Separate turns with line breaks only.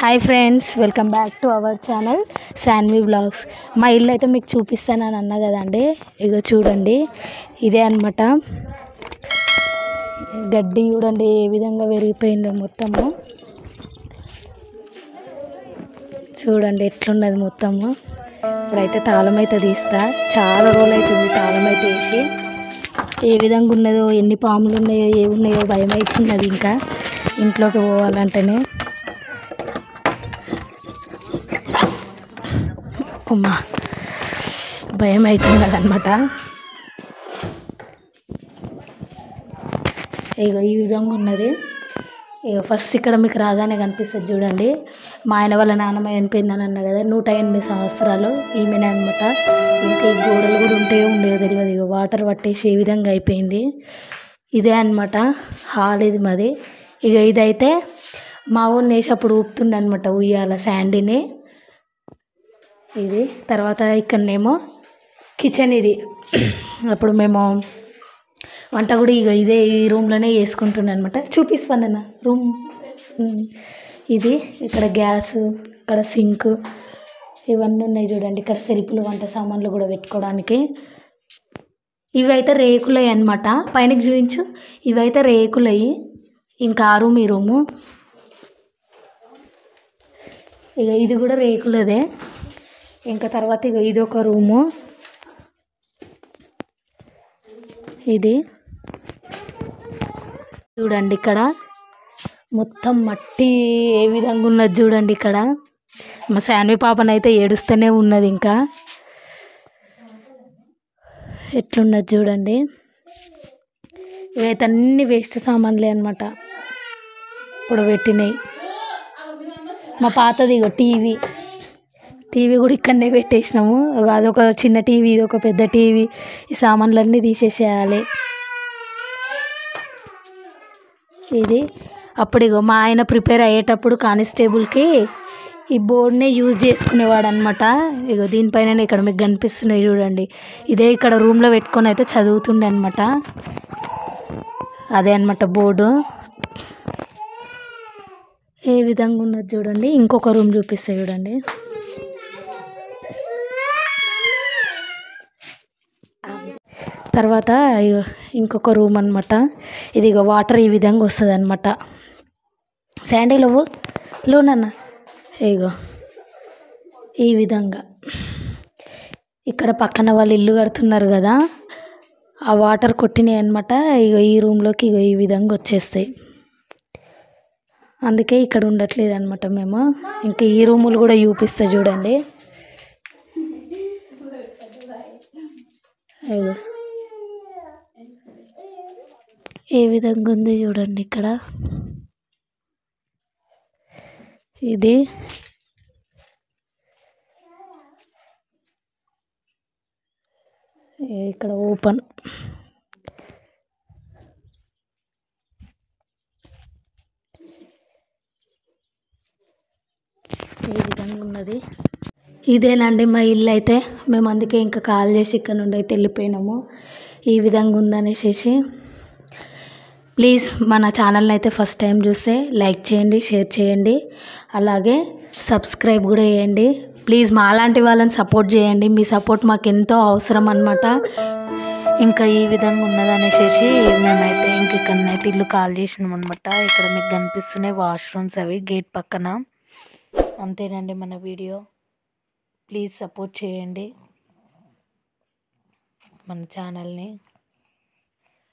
Hi friends, welcome back to our channel Saanvi blogs. మా ఇల్లు అయితే మీకు చూపిస్తానని అన్నా కదండి. ఇగో చూడండి, ఇదే అనమాట. గడ్డి చూడండి ఏ విధంగా పెరిగిపోయిందో మొత్తము. చూడండి ఎట్లున్నది మొత్తము. ఇప్పుడైతే తాళం అయితే తీస్తా. చాలా రోజులు అవుతుంది తాళం అయితే వేసి. ఏ విధంగా ఉన్నదో, ఎన్ని పాములు ఉన్నాయో ఏమున్నాయో భయం అవుతున్నది ఇంకా ఇంట్లోకి పోవాలంటేనే. అమ్మా భయం అవుతున్నది అనమాట. ఇగో ఈ విధంగా ఉన్నది. ఇక ఫస్ట్ ఇక్కడ మీకు రాగానే కనిపిస్తుంది చూడండి. మా ఆయన వాళ్ళ నాన్నమ్మ చనిపోయిందని అన్నా కదా, 108 సంవత్సరాలు ఈమెనే అనమాట. ఇంకా ఈ గోడలు కూడా ఉంటాయో ఉండేదో తెలియదు. ఇక వాటర్ పట్టేసి ఏ విధంగా అయిపోయింది. ఇదే అనమాట హాల్ ఇది మాది. ఇక ఇదైతే మా ఊరిని వేసి అప్పుడు ఊపుతుండే అనమాట ఉయ్యాల శాండీని. ఇది తర్వాత ఇక్కడనేమో కిచెన్. ఇది అప్పుడు మేము వంట కూడా ఇక ఇదే ఈ రూమ్లోనే చేసుకుంటుండే అనమాట. చూపిస్తానన్న రూమ్. ఇది ఇక్కడ గ్యాస్, ఇక్కడ సింక్ ఇవన్నీ ఉన్నాయి చూడండి. ఇక్కడ సెల్ఫ్లు, వంట సామాన్లు కూడా పెట్టుకోవడానికి. ఇవైతే రేకులవి అనమాట. పైనకి చూపించు. ఇవైతే రేకులవి. ఇంకా ఆ రూమ్ ఈ రూము. ఇక ఇది కూడా రేకులదే. ఇంకా తర్వాత ఇక ఇది ఒక రూము. ఇది చూడండి ఇక్కడ మొత్తం మట్టి ఏ విధంగా ఉన్నది చూడండి. ఇక్కడ మా శాన్వి పాపనైతే ఏడుస్తూనే ఉన్నది. ఇంకా ఎట్లున్నది చూడండి. ఇవైతే అన్ని వేస్ట్ సామాన్లే అనమాట ఇప్పుడు పెట్టినాయి. మా పాతది ఇగో టీవీ కూడా ఇక్కడనే పెట్టేసినాము. అదొక చిన్న టీవీ, ఇది ఒక పెద్ద టీవీ. ఈ సామాన్లన్నీ తీసేసేయాలి. ఇది అప్పుడు ఇగో మా ఆయన ప్రిపేర్ అయ్యేటప్పుడు కానిస్టేబుల్కి ఈ బోర్డ్నే యూజ్ చేసుకునేవాడు అనమాట. ఇగో దీనిపైన ఇక్కడ మీకు కనిపిస్తున్నాయి చూడండి. ఇదే ఇక్కడ రూమ్లో పెట్టుకొని అయితే చదువుతుండే అనమాట. అదే అనమాట బోర్డు. ఏ విధంగా ఉన్నది చూడండి. ఇంకొక రూమ్ చూపిస్తే చూడండి. తర్వాత ఇంకొక రూమ్ అనమాట. ఇది ఇక వాటర్ ఈ విధంగా వస్తుంది అనమాట. శాండీలో లోనన్న ఇగో ఈ విధంగా. ఇక్కడ పక్కన వాళ్ళు ఇల్లు కడుతున్నారు కదా, ఆ వాటర్ కొట్టినాయి అనమాట. ఇగో ఈ రూమ్లోకి ఇగో ఈ విధంగా వచ్చేస్తాయి. అందుకే ఇక్కడ ఉండట్లేదు అనమాట మేము. ఇంకా ఈ రూములు కూడా చూపిస్తా చూడండి. ఇగో ఏ విధంగా ఉంది చూడండి. ఇక్కడ ఇది ఇక్కడ ఓపెన్. ఈ విధంగా ఉన్నది. ఇదేనండి మా ఇల్లు అయితే. మేము అందుకే ఇంకా కాల్ చేసి ఇక్కడ నుండి అయితే వెళ్ళిపోయినాము. ఈ విధంగా ఉందనేసి. ప్లీజ్ మన ఛానల్ని అయితే ఫస్ట్ టైం చూస్తే లైక్ చేయండి, షేర్ చేయండి, అలాగే సబ్స్క్రైబ్ కూడా చేయండి. ప్లీజ్ మా అలాంటి వాళ్ళని సపోర్ట్ చేయండి. మీ సపోర్ట్ మాకు ఎంతో అవసరం అన్నమాట. ఇంకా ఈ విధంగా ఉన్నదనేసి మేమైతే ఇంక ఇక్కడనైతే ఇల్లు కాల్ చేసినాం అనమాట. ఇక్కడ మీకు కనిపిస్తున్నాయి వాష్రూమ్స్, అవి గేట్ పక్కన. అంతేనండి మన వీడియో. ప్లీజ్ సపోర్ట్ చేయండి మన ఛానల్ని.